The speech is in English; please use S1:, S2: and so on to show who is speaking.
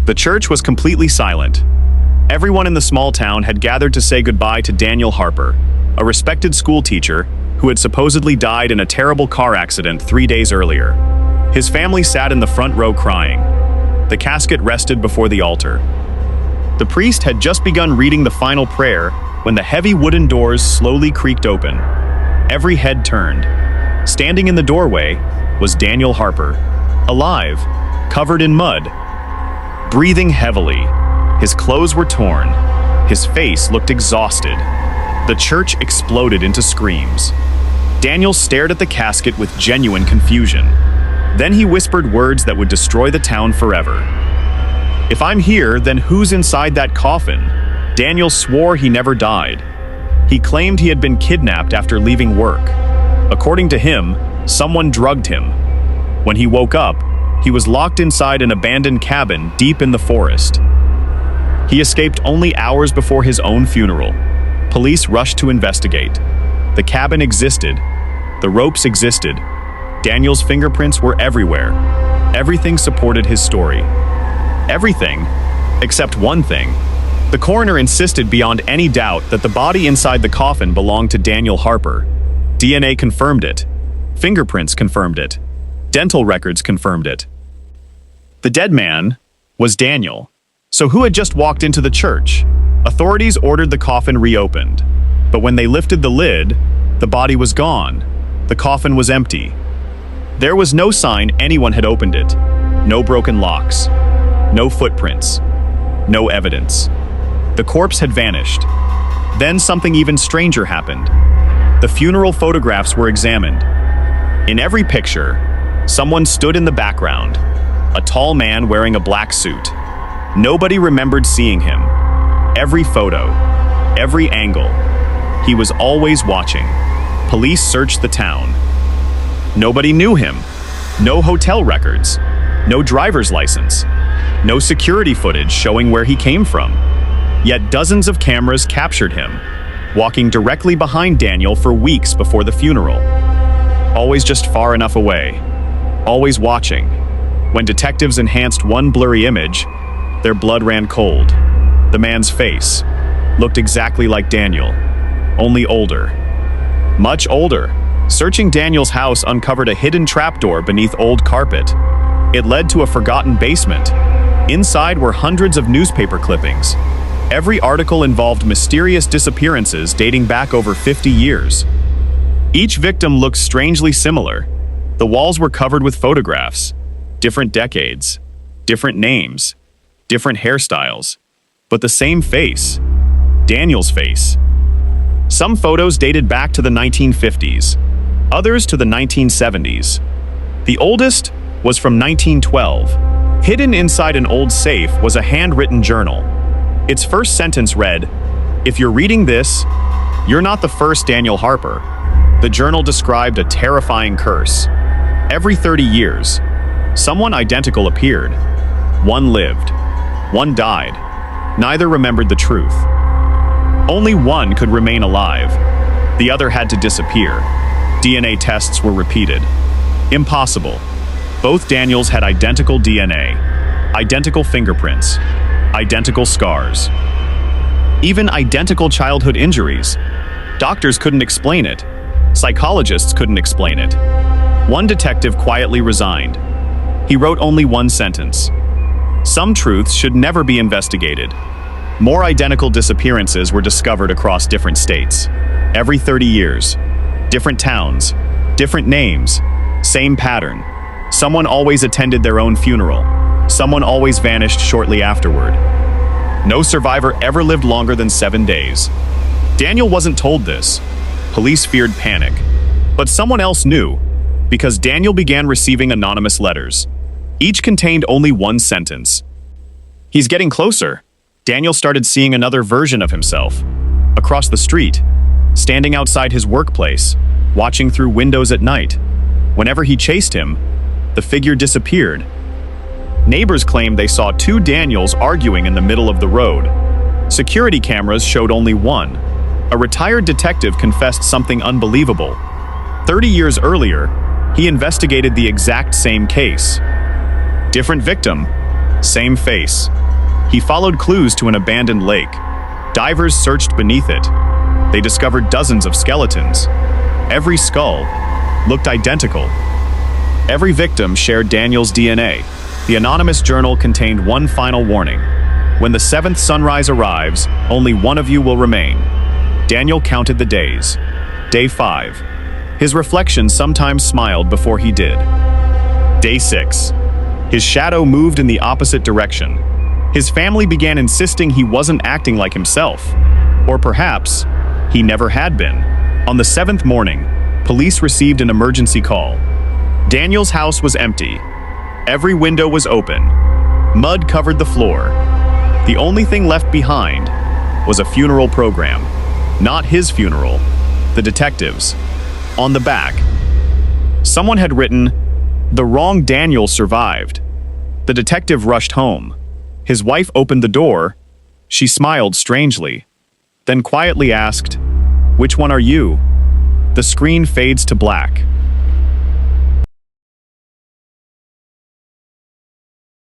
S1: The church was completely silent. Everyone in the small town had gathered to say goodbye to Daniel Harper, a respected school teacher who had supposedly died in a terrible car accident 3 days earlier. His family sat in the front row crying. The casket rested before the altar. The priest had just begun reading the final prayer when the heavy wooden doors slowly creaked open. Every head turned. Standing in the doorway was Daniel Harper, alive, covered in mud, breathing heavily. His clothes were torn. His face looked exhausted. The church exploded into screams. Daniel stared at the casket with genuine confusion. Then he whispered words that would destroy the town forever. "If I'm here, then who's inside that coffin?" Daniel swore he never died. He claimed he had been kidnapped after leaving work. According to him, someone drugged him. When he woke up, he was locked inside an abandoned cabin deep in the forest. He escaped only hours before his own funeral. Police rushed to investigate. The cabin existed. The ropes existed. Daniel's fingerprints were everywhere. Everything supported his story. Everything, except one thing. The coroner insisted beyond any doubt that the body inside the coffin belonged to Daniel Harper. DNA confirmed it. Fingerprints confirmed it. Dental records confirmed it. The dead man was Daniel. So who had just walked into the church? Authorities ordered the coffin reopened. But when they lifted the lid, the body was gone. The coffin was empty. There was no sign anyone had opened it. No broken locks. No footprints. No evidence. The corpse had vanished. Then something even stranger happened. The funeral photographs were examined. In every picture, someone stood in the background, a tall man wearing a black suit. Nobody remembered seeing him. Every photo, every angle, he was always watching. Police searched the town. Nobody knew him. No hotel records, no driver's license, no security footage showing where he came from. Yet dozens of cameras captured him, walking directly behind Daniel for weeks before the funeral. Always just far enough away, always watching. When detectives enhanced one blurry image, their blood ran cold. The man's face looked exactly like Daniel, only older. Much older. Searching Daniel's house uncovered a hidden trapdoor beneath old carpet. It led to a forgotten basement. Inside were hundreds of newspaper clippings. Every article involved mysterious disappearances dating back over 50 years. Each victim looked strangely similar. The walls were covered with photographs. Different decades, different names, different hairstyles, but the same face. Daniel's face. Some photos dated back to the 1950s, others to the 1970s. The oldest was from 1912. Hidden inside an old safe was a handwritten journal. Its first sentence read, "If you're reading this, you're not the first Daniel Harper." The journal described a terrifying curse. Every 30 years, someone identical appeared. One lived. One died. Neither remembered the truth. Only one could remain alive. The other had to disappear. DNA tests were repeated. Impossible. Both Daniels had identical DNA, identical fingerprints, identical scars, even identical childhood injuries. Doctors couldn't explain it. Psychologists couldn't explain it. One detective quietly resigned. He wrote only one sentence. Some truths should never be investigated. More identical disappearances were discovered across different states. Every 30 years. Different towns. Different names. Same pattern. Someone always attended their own funeral. Someone always vanished shortly afterward. No survivor ever lived longer than 7 days. Daniel wasn't told this. Police feared panic. But someone else knew, because Daniel began receiving anonymous letters. Each contained only one sentence. "He's getting closer." Daniel started seeing another version of himself. Across the street, standing outside his workplace, watching through windows at night. Whenever he chased him, the figure disappeared. Neighbors claimed they saw two Daniels arguing in the middle of the road. Security cameras showed only one. A retired detective confessed something unbelievable. 30 years earlier, he investigated the exact same case. Different victim, Same face. He followed clues to an abandoned lake. Divers searched beneath it. They discovered dozens of skeletons. Every skull looked identical. Every victim shared Daniel's DNA. The anonymous journal contained one final warning. When the seventh sunrise arrives, only one of you will remain. Daniel counted the days. Day 5. His reflection sometimes smiled before he did. Day 6. His shadow moved in the opposite direction. His family began insisting he wasn't acting like himself. Or perhaps, he never had been. On the 7th morning, police received an emergency call. Daniel's house was empty. Every window was open. Mud covered the floor. The only thing left behind was a funeral program. Not his funeral, the detective's. On the back, someone had written, "The wrong Daniel survived." The detective rushed home. His wife opened the door. She smiled strangely, then quietly asked, "Which one are you?" The screen fades to black.